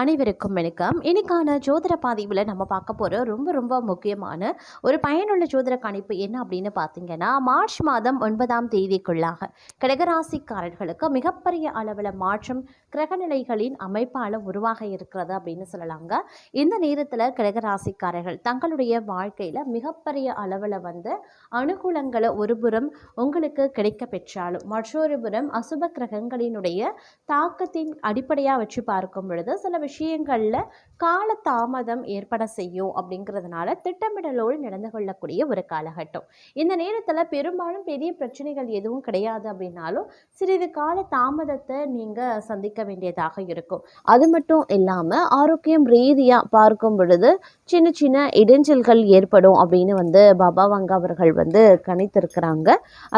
அனைவருக்கும் வணக்கம். இன்னைக்கான ஜோதிட பதிவில் நம்ம பார்க்க போகிற ரொம்ப ரொம்ப முக்கியமான ஒரு பயனுள்ள ஜோதிட கணிப்பு என்ன அப்படின்னு பார்த்தீங்கன்னா, மார்ச் மாதம் 9ஆம் தேதிக்குள்ளாக கடகராசிக்காரர்களுக்கு மிகப்பெரிய அளவில் மாற்றம் கிரகநிலைகளின் அமைப்பால் உருவாக இருக்கிறது அப்படின்னு சொல்லலாங்க. இந்த நேரத்தில் கடகராசிக்காரர்கள் தங்களுடைய வாழ்க்கையில் மிகப்பெரிய அளவில் அனுகூலங்களை ஒருபுறம் உங்களுக்கு கிடைக்க பெற்றாலும் மற்றொரு புறம் அசுப கிரகங்களினுடைய தாக்கத்தின் அடிப்படையாக வச்சு பார்க்கும் பொழுது சில விஷயங்களில் கால தாமதம் ஏற்பட செய்யும் அப்படிங்கிறதுனால திட்டமிடலோடு நடந்து கொள்ளக்கூடிய ஒரு காலகட்டம். இந்த நேரத்தில் பெரும்பாலும் பெரிய பிரச்சனைகள் எதுவும் கிடையாது அப்படின்னாலும் சிறிது கால தாமதத்தை நீங்கள் சந்திக்க வேண்டியதாக இருக்கும். அது மட்டும் இல்லாமல் ஆரோக்கியம் ரீதியாக பார்க்கும் பொழுது சின்ன சின்ன இடைஞ்சல்கள் ஏற்படும் அப்படின்னு பாபா வங்க அவர்கள் கணித்திருக்கிறாங்க.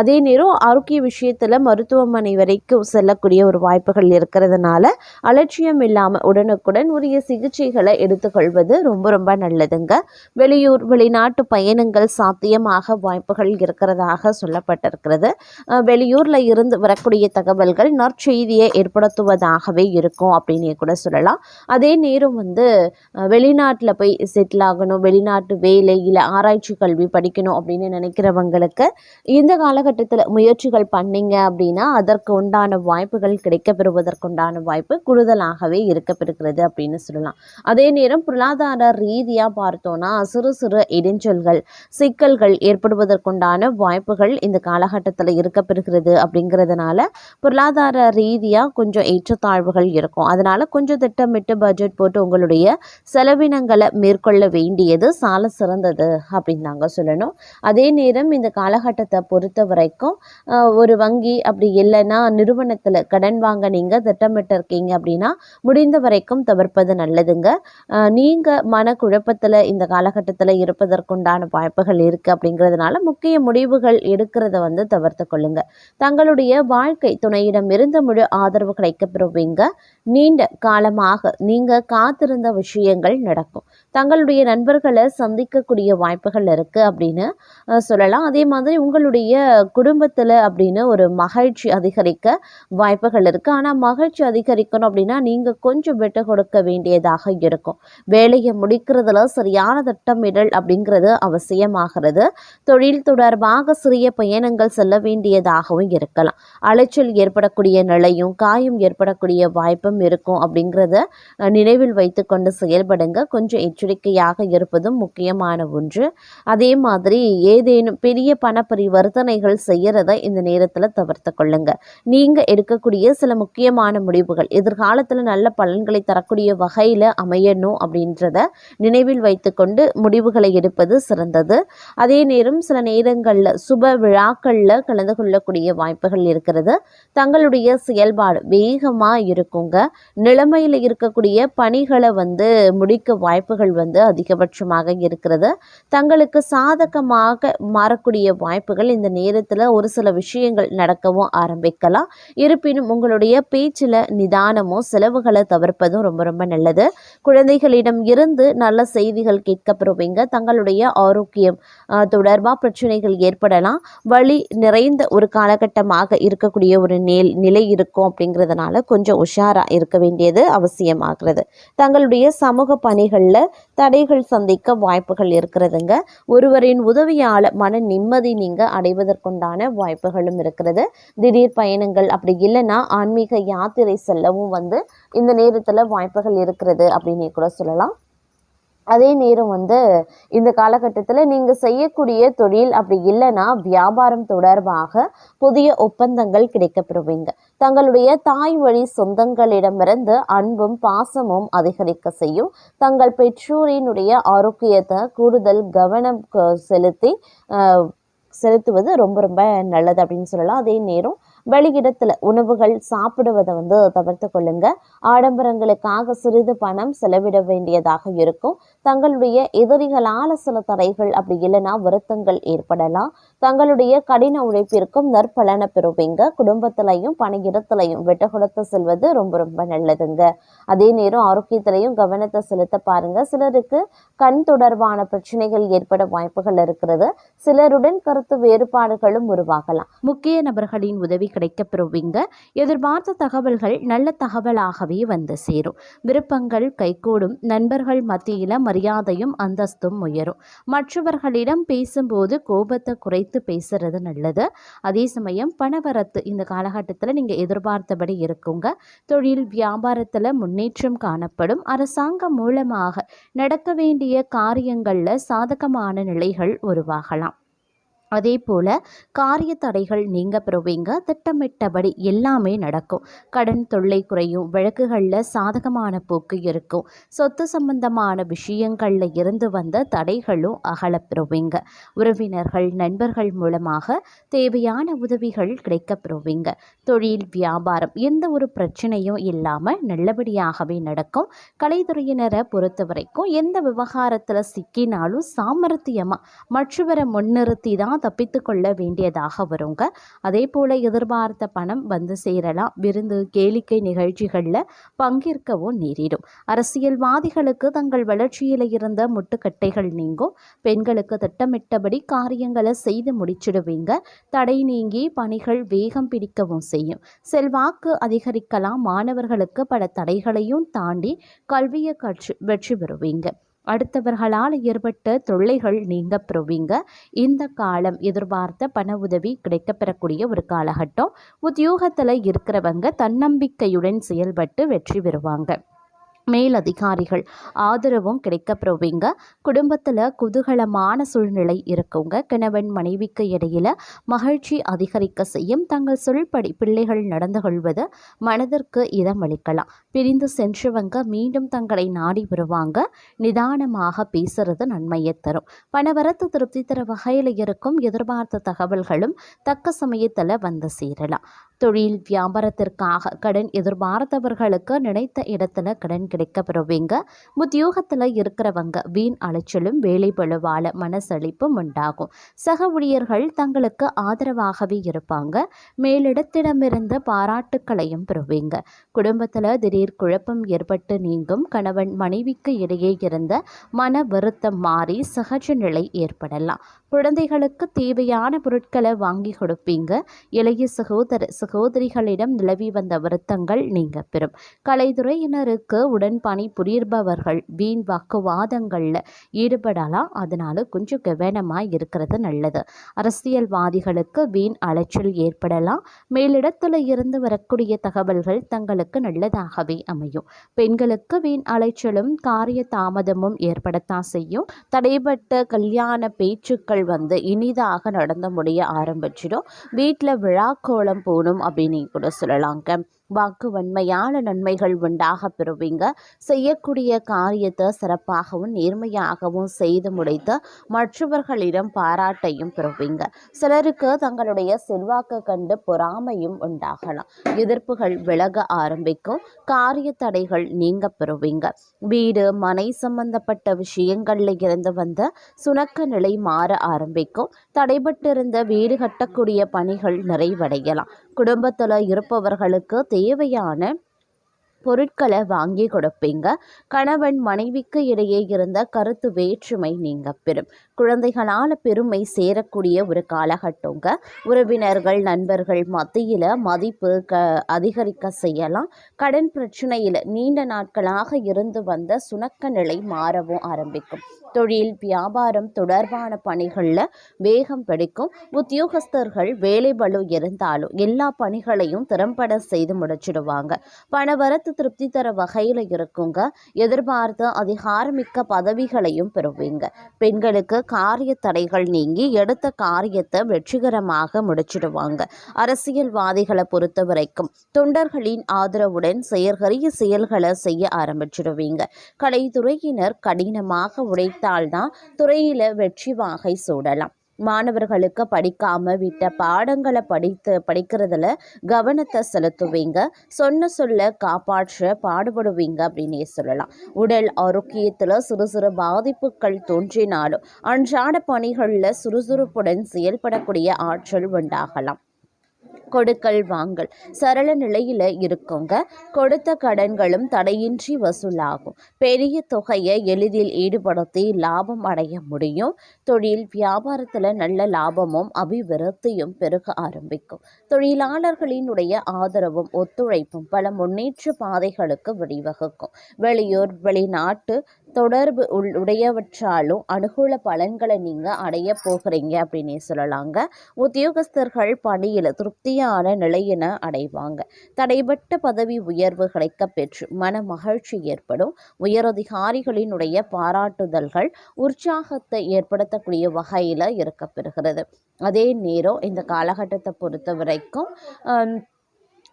அதே நேரம் ஆரோக்கிய விஷயத்தில் மருத்துவமனை வரைக்கும் செல்லக்கூடிய ஒரு வாய்ப்புகள் இருக்கிறதுனால அலட்சியம் இல்லாமல் உடனுக்குடன் உரிய சிகிச்சைகளை எடுத்துக்கொள்வது ரொம்ப ரொம்ப நல்லதுங்க. வெளியூர் வெளிநாட்டு பயணங்கள் சாத்தியமாக வாய்ப்புகள் இருக்கிறதாக சொல்லப்பட்டிருக்கிறது. வெளியூரில் இருந்து வரக்கூடிய தகவல்கள் நற்செய்தியை ஏற்படுத்துவதாகவே இருக்கும் அப்படின்னு கூட சொல்லலாம். அதே நேரம் வெளிநாட்டில் போய் செட்டில் ஆகணும், வெளிநாட்டு வேலை இல்லை ஆராய்ச்சி கல்வி படிக்கணும் அப்படின்னு நினைக்கிறவங்களுக்கு இந்த காலகட்டத்தில் முயற்சிகள் பண்ணீங்க அப்படின்னா அதற்கு உண்டான வாய்ப்புகள் கிடைக்கப்பெறுவதற்குண்டான வாய்ப்பு கூடுதலாகவே இருக்கப்பெறுகிறது அப்படின்னு சொல்லலாம். அதே நேரம் பொருளாதார ரீதியாக பார்த்தோன்னா சிறு சிறு இடைஞ்சல்கள் சிக்கல்கள் ஏற்படுவதற்குண்டான வாய்ப்புகள் இந்த காலகட்டத்தில் இருக்கப்பெறுகிறது. அப்படிங்கிறதுனால பொருளாதார ரீதியாக கொஞ்சம் ஏற்றத்தாழ்வுகள் இருக்கும். அதனால கொஞ்சம் திட்டமிட்டு பட்ஜெட் போட்டு உங்களுடைய செலவினங்களை மேற்கொள்ள வேண்டியது சால சிறந்தது அப்படின்னு நாங்க சொல்லணும். அதே நேரம் இந்த காலகட்டத்தை பொறுத்த வரைக்கும் ஒரு வங்கி அப்படி இல்லைன்னா நிறுவனத்தில் கடன் வாங்க நீங்கள் திட்டமிட்டு இருக்கீங்க அப்படின்னா முடிந்த வரைக்கும் தவிர்ப்பது நல்லதுங்க. நீங்கள் மனக்குழப்பத்தில் இந்த காலகட்டத்தில் இருப்பதற்குண்டான வாய்ப்புகள் இருக்குது. அப்படிங்கிறதுனால முக்கிய முடிவுகள் எடுக்கிறத தவிர்த்து கொள்ளுங்க. தங்களுடைய வாழ்க்கை துணையிடம் இருந்து முழு ஆதரவு கிடைக்கப்பெறுவீங்க. நீண்ட காலமாக நீங்கள் காத்திருந்த விஷயங்கள் நடக்கும். தங்களுடைய நண்பர்களை சந்திக்கக்கூடிய வாய்ப்புகள் இருக்குது அப்படின்னு சொல்லலாம். அதே மாதிரி உங்களுடைய குடும்பத்தில் அப்படின்னு ஒரு மகிழ்ச்சி அதிகரிக்க வாய்ப்புகள் இருக்குது. ஆனால் மகிழ்ச்சி அதிகரிக்கணும் அப்படின்னா நீங்கள் கொஞ்சம் விட்டு கொடுக்க வேண்டியதாக இருக்கும். வேலையை முடிக்கிறதுல சரியான திட்டமிடல் அப்படிங்கிறது அவசியமாகிறது. தொழில் தொடர்பாக சிறிய பயணங்கள் செல்ல வேண்டியதாகவும் இருக்கலாம். அலைச்சல் ஏற்படக்கூடிய நிலையும் காயம் ஏற்படக்கூடிய வாய்ப்பும் இருக்கும். அப்படிங்கிறத நினைவில் வைத்து கொண்டு செயல்படுங்க. கொஞ்சம் எச்சரிக்கையாக இருப்பதும் முக்கியமான ஒன்று. அதே மாதிரி ஏதேனும் பெரிய பண பரிவர்த்தனைகள் செய்யறத இந்த நேரத்தில் தவிர்த்து கொள்ளுங்க. நீங்கள் எடுக்கக்கூடிய சில முக்கியமான முடிவுகள் எதிர்காலத்தில் நல்ல பலன்களை தரக்கூடிய வகையில் அமையணும் அப்படின்றத நினைவில் வைத்துக்கொண்டு முடிவுகளை எடுப்பது சிறந்தது. அதே நேரம் சில நேரங்களில் சுப விழாக்களில் கலந்து கொள்ளக்கூடிய வாய்ப்புகள் இருக்கிறது. தங்களுடைய செயல்பாடு வேகமாக இருக்குங்க. நிலைமையில் இருக்கக்கூடிய பணிகளை முடிக்க வாய்ப்புகள் அதிகபட்சமாக இருக்கிறது. தங்களுக்கு சாதகமாக மாறக்கூடிய வாய்ப்புகள் இந்த நேரத்தில் ஒரு சில விஷயங்கள் நடக்கவும் ஆரம்பிக்கலாம். இருப்பினும் உங்களுடைய பேச்சில் நிதானமும் செலவுகளை தவிர்ப்பதும் ரொம்ப ரொம்ப நல்லது. குழந்தைகளிடம் இருந்து நல்ல செய்திகள் கேட்கப்படுவீங்க. தங்களுடைய ஆரோக்கியம் தொடர்பாக பிரச்சனைகள் ஏற்படலாம். வலி நிறைந்த ஒரு காலகட்டமாக இருக்கக்கூடிய ஒரு நிலை இருக்கும். அப்படிங்கிறதுனால கொஞ்சம் உஷாரா இருக்க வேண்டியது அவசியமாகிறது. தங்களுடைய சமூக பணிகளில் தடைகள் சந்திக்க வாய்ப்புகள் இருக்கிறதுங்க. ஒருவரின் உதவியால் மன நிம்மதி நீங்கள் அடைவதற்குண்டான வாய்ப்புகளும் இருக்கிறது. திடீர் பயணங்கள் அப்படி இல்லைன்னா ஆன்மீக யாத்திரை செல்லவும் இந்த நேரத்தில் வாய்ப்புகள் இருக்கிறது அப்படின்னு கூட சொல்லலாம். அதே நேரம் இந்த காலகட்டத்தில் நீங்கள் செய்யக்கூடிய தொழில் அப்படி இல்லைன்னா வியாபாரம் தொடர்பாக புதிய ஒப்பந்தங்கள் கிடைக்கப்பெறுவீங்க. தங்களுடைய தாய் வழி சொந்தங்களிடமிருந்து அன்பும் பாசமும் அதிகரிக்க செய்யும். தங்கள் பெற்றோரினுடைய ஆரோக்கியத்தை கூடுதல் கவனம் செலுத்துவது ரொம்ப ரொம்ப நல்லது அப்படின்னு சொல்லலாம். அதே நேரம் வெளியிடத்தில் உணவுகள் சாப்பிடுவதை தவிர்த்து கொள்ளுங்க. ஆடம்பரங்களுக்காக சிறிது பணம் செலவிட வேண்டியதாக இருக்கும். தங்களுடைய எதிரிகளால் சில தடைகள் அப்படி இல்லைன்னா வருத்தங்கள் ஏற்படலாம். தங்களுடைய கடின உழைப்பிற்கும் நற்பலனை பெறுவீங்க. குடும்பத்திலையும் பணியிடத்திலையும் விட்டு கொடுத்து செல்வது ரொம்ப ரொம்ப நல்லதுங்க. அதே நேரம் ஆரோக்கியத்திலையும் கவனத்தை செலுத்த பாருங்க. சிலருக்கு கண் தொடர்பான பிரச்சனைகள் ஏற்பட வாய்ப்புகள் இருக்கிறது. சிலருடன் கருத்து வேறுபாடுகளும் உருவாகலாம். முக்கிய நபர்களின் உதவி கிடைக்கப்பெறுவீங்க. எதிர்பார்த்த தகவல்கள் நல்ல தகவலாகவே வந்து சேரும். விருப்பங்கள் கைகூடும். நண்பர்கள் மத்தியில் மரியாதையும் அந்தஸ்தும் உயரும். மற்றவர்களிடம் பேசும்போது கோபத்தை குறைத்து பேசுறது நல்லது. அதே சமயம் பணவரத்து இந்த காலகட்டத்தில் நீங்கள் எதிர்பார்த்தபடி இருக்குங்க. தொழில் வியாபாரத்தில் முன்னேற்றம் காணப்படும். அரசாங்கம் மூலமாக நடக்க வேண்டிய காரியங்களில் சாதகமான நிலைகள் உருவாகலாம். அதே போல் காரிய தடைகள் நீங்க பெறுவீங்க. திட்டமிட்டபடி எல்லாமே நடக்கும். கடன் தொல்லை குறையும். வழக்குகளில் சாதகமான போக்கு இருக்கும். சொத்து சம்பந்தமான விஷயங்களில் இருந்து வந்த தடைகளும் அகலப்பெறுவீங்க. உறவினர்கள் நண்பர்கள் மூலமாக தேவையான உதவிகள் கிடைக்கப்பெறுவீங்க. தொழில் வியாபாரம் எந்த ஒரு பிரச்சனையும் இல்லாமல் நல்லபடியாகவே நடக்கும். கலைத்துறையினரை பொறுத்த வரைக்கும் எந்த விவகாரத்தில் சிக்கினாலும் சாமர்த்தியமாக மற்றவரை முன்னிறுத்தி தான் தப்பித்து கொள்ள வேண்டியதாக வருங்க. அதே போல் எதிர்பார்த்த பணம் வந்து சேரலாம். விருந்து கேளிக்கை நிகழ்ச்சிகளில் பங்கேற்கவும் நேரிடும். அரசியல்வாதிகளுக்கு தங்கள் வளர்ச்சியில் இருந்த முட்டுக்கட்டைகள் நீங்கும். பெண்களுக்கு திட்டமிட்டபடி காரியங்களை செய்து முடிச்சிடுவீங்க. தடை நீங்கி பணிகள் வேகம் பிடிக்கவும் செய்யும். செல்வாக்கு அதிகரிக்கலாம். மாணவர்களுக்கு பல தடைகளையும் தாண்டி கல்வியை வெற்றி பெறுவீங்க. அடுத்தவர்களால் ஏற்பட்ட தொல்லைகள் நீங்க பெறுவீங்க. இந்த காலம் எதிர்பார்த்த பண உதவி கிடைக்கப்பெறக்கூடிய ஒரு காலகட்டம். உத்தியோகத்தில் இருக்கிறவங்க தன்னம்பிக்கையுடன் செயல்பட்டு வெற்றி பெறுவாங்க. மேலதிகாரிகள் ஆதரவும் கிடைக்கப்பெறுவீங்க. குடும்பத்தில் குதூகலமான சூழ்நிலை இருக்குங்க. கணவன் மனைவிக்கு இடையில மகிழ்ச்சி அதிகரிக்க செய்யும். தங்கள் சொல்படி பிள்ளைகள் நடந்து கொள்வது மனதிற்கு இதமளிக்கலாம். பிரிந்து சென்றவங்க மீண்டும் தங்களை நாடி வருவாங்க. நிதானமாக பேசுறது நன்மையை தரும். பணவரத்து திருப்தி தர வகையில் இருக்கும். எதிர்பார்த்த தகவல்களும் தக்க சமயத்தில் வந்து சேரலாம். தொழில் வியாபாரத்திற்காக கடன் எதிர்பார்த்தவர்களுக்கு நினைத்த இடத்துல கடன் கிடைக்கப்பெறுவீங்க. உத்தியோகத்தில் இருக்கிறவங்க வீண் அலைச்சலும் வேலை பழுவால மனசளிப்பும் உண்டாகும். சக ஊழியர்கள் தங்களுக்கு ஆதரவாகவே இருப்பாங்க. மேலிடத்திடமிருந்து பாராட்டுக்களையும் பெறுவீங்க. குடும்பத்தில் திடீர் குழப்பம் ஏற்பட்டு நீங்கும். கணவன் மனைவிக்கு இடையே இருந்த மன வருத்தம் மாறி சகஜ நிலை ஏற்படலாம். குழந்தைகளுக்கு தேவையான பொருட்களை வாங்கி கொடுப்பீங்க. இளைய சகோதரிகளிடம் நிலவி வந்த வருத்தங்கள் நீங்க பெறும். கலைத்துறையினருக்கு உடன்பணி புரிபவர்கள் வீண் வாக்குவாதங்களில் ஈடுபடலாம். அதனால கொஞ்சம் கவனமாக இருக்கிறது நல்லது. அரசியல்வாதிகளுக்கு வீண் அலைச்சல் ஏற்படலாம். மேலிடத்தில் இருந்து வரக்கூடிய தகவல்கள் தங்களுக்கு நல்லதாகவே அமையும். பெண்களுக்கு வீண் அலைச்சலும் காரிய தாமதமும் ஏற்படத்தான் செய்யும். தடைபட்ட கல்யாண பேச்சுக்கள் வந்து இனிதாக நடந்து முடிய ஆரம்பிச்சிடும். வீட்டில் விழாக்கோளம் போகணும் அப்படின்னு கூட சொல்லலாங்க. வாக்கு வன்மையான நன்மைகள் உண்டாக பெறுவீங்க. செய்யக்கூடிய காரியத்தை சிறப்பாகவும் நேர்மையாகவும் செய்து முடித்து மற்றவர்களிடம் பாராட்டையும் பெறுவீங்க. சிலருக்கு தங்களுடைய செல்வாக்கு கண்டு பொறாமையும் உண்டாகலாம். எதிர்ப்புகள் விலக ஆரம்பிக்கும். காரிய தடைகள் நீங்க பெறுவீங்க. வீடு மனை சம்பந்தப்பட்ட விஷயங்கள்ல இருந்து வந்த சுணக்க நிலை மாற ஆரம்பிக்கும். தடைபட்டிருந்த வீடு கட்டக்கூடிய பணிகள் நிறைவடையலாம். குடும்பத்தில் இருப்பவர்களுக்கு தேவையான பொருட்களை வாங்கி கொடுப்பீங்க. கணவன் மனைவிக்கு இடையே இருந்த கருத்து வேற்றுமை நீங்க பெறும். குழந்தைகளால் பெருமை சேரக்கூடிய ஒரு காலகட்டங்க. உறவினர்கள் நண்பர்கள் மத்தியில் மதிப்பு அதிகரிக்க செய்யலாம். கடன் பிரச்சனையில் நீண்ட நாட்களாக இருந்து வந்த சுணக்க நிலை மாறவும் ஆரம்பிக்கும். தொழில் வியாபாரம் தொடர்பான பணிகளில் வேகம் பிடிக்கும். உத்தியோகஸ்தர்கள் வேலை பளு இருந்தாலும் எல்லா பணிகளையும் திறம்பட செய்து முடிச்சிடுவாங்க. பணவரத்து திருப்தி தர வகையில் இருக்குங்க. எதிர்பார்த்து அதிகாரமிக்க பதவிகளையும் பெறுவீங்க. பெண்களுக்கு காரிய தடைகள் நீங்கி எடுத்த காரியத்தை வெற்றிகரமாக முடிச்சிடுவாங்க. அரசியல்வாதிகளை பொறுத்த வரைக்கும் தொண்டர்களின் ஆதரவுடன் செயல்களை செய்ய ஆரம்பிச்சிடுவீங்க. கலைத்துறையினர் கடினமாக உழைத்தால்தான் துறையில வெற்றி வாகை சூடலாம். மாணவர்களுக்கு படிக்காம விட்ட பாடங்களை படிக்கிறதுல கவனத்தை செலுத்துவீங்க. சொல்ல காப்பாற்ற பாடுபடுவீங்க அப்படின்னே சொல்லலாம். உடல் ஆரோக்கியத்தில் சிறு சிறு பாதிப்புகள் தோன்றினாலும் அன்றாட பணிகளில் சுறுசுறுப்புடன் செயல்படக்கூடிய ஆற்றல் உண்டாகலாம். கொடுக்கல் வாங்கல் சரள நிலையில் இருக்குங்க. கொடுத்த கடன்களும் தடையின்றி வசூலாகும். பெரிய தொகையை எளிதில் ஈடுபடுத்தி லாபம் அடைய முடியும். தொழில் வியாபாரத்தில் நல்ல லாபமும் அபிவிருத்தியும் பெருக ஆரம்பிக்கும். தொழிலாளர்களினுடைய ஆதரவும் ஒத்துழைப்பும் பல முன்னேற்ற பாதைகளுக்கு வழிவகுக்கும். வெளியூர் வெளிநாட்டு தொடர்பு உடையவற்றாலும் அனுகூல பலன்களை நீங்கள் அடைய போகிறீங்க அப்படின்னே சொல்லலாங்க. உத்தியோகஸ்தர்கள் பணியில் திருப்தியான நிலையின அடைவாங்க. தடைபட்ட பதவி உயர்வு கிடைக்க பெற்று மன மகிழ்ச்சி ஏற்படும். உயரதிகாரிகளினுடைய பாராட்டுதல்கள் உற்சாகத்தை ஏற்படுத்தக்கூடிய வகையில் இருக்கப்பெறுகிறது. அதே நேரம் இந்த காலகட்டத்தை பொறுத்த வரைக்கும்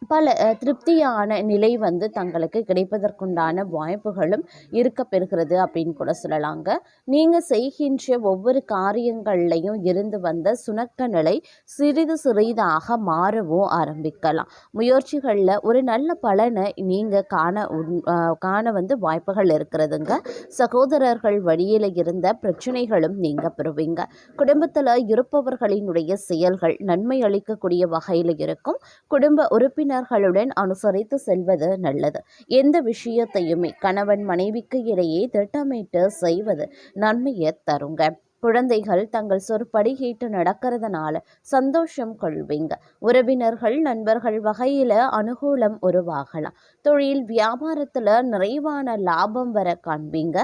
பல திருப்தியான நிலை தங்களுக்கு கிடைப்பதற்குண்டான வாய்ப்புகளும் இருக்க பெறுகிறது அப்படின்னு கூட சொல்லலாங்க. நீங்கள் செய்கின்ற ஒவ்வொரு காரியங்கள்லையும் இருந்து வந்த சுணக்க நிலை சிறிது சிறிதாக மாறவும் ஆரம்பிக்கலாம். முயற்சிகளில் ஒரு நல்ல பலனை நீங்கள் காண வாய்ப்புகள் இருக்கிறதுங்க. சகோதரர்கள் வழியில் இருந்த பிரச்சனைகளும் நீங்கள் பெறுவீங்க. குடும்பத்தில் இருப்பவர்களினுடைய செயல்கள் நன்மை அளிக்கக்கூடிய வகையில் இருக்கும். குடும்ப உறுப்பினர்களுடன் அனுசரித்து செல்வது நல்லது. எந்த விஷயத்தையுமே கணவன் மனைவிக்கு இடையே திட்டமிட்டு செய்வது நன்மையை தருங்க. குழந்தைகள் தங்கள் சொற்படி கேட்டு நடக்கிறதுனால சந்தோஷம் கொள்வீங்க. உறவினர்கள் நண்பர்கள் வகையில் அனுகூலம் உருவாகலாம். தொழில் வியாபாரத்தில் நிறைவான லாபம் வர காண்பீங்க.